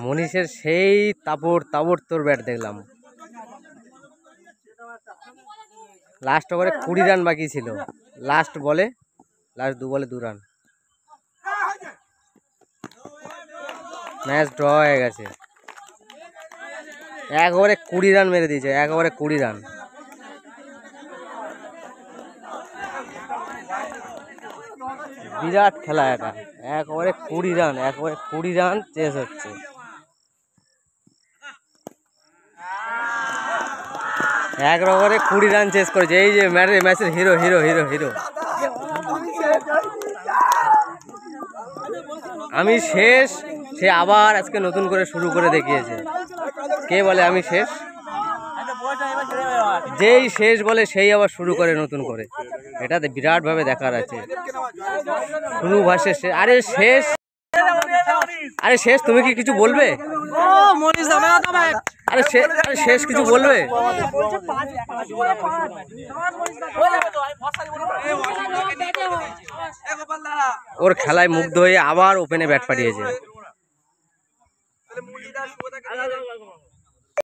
মনীষের সেই তাপড় তোর ব্যাট দেখলাম। লাস্ট ওভারে 20 রান বাকি ছিল, লাস্ট 2 বলে 2 রান, ম্যাচ ড্র হয়ে গেছে। 1 ওভারে 20 রান মেরে দিয়েছে, 1 ওভারে 20 রান। বিরাট খেলা এটা, 1 ওভারে 20 রান, 1 ওভারে 20 রান চেস হচ্ছে। এক ওভারে 20 রান চেস করেছে, এই যে ম্যাচের হিরো হিরো হিরো হিরো। আমি শেষ, সে আবার আজকে নতুন করে শুরু করে দেখিয়েছে। কে বলে আমি শেষ? যেই শেষ বলে সেই আবার শুরু করে নতুন করে। এটাতে বিরাট ভাবে দেখার আছে। শুরু ভাষে আরে শেষ, আরে শেষ, তুমি কি কিছু বলবে? আরে শেষ কিছু বলবে? ওর খেলায় মুগ্ধ হয়ে আবার ওপেনে ব্যাট পাঠিয়েছে।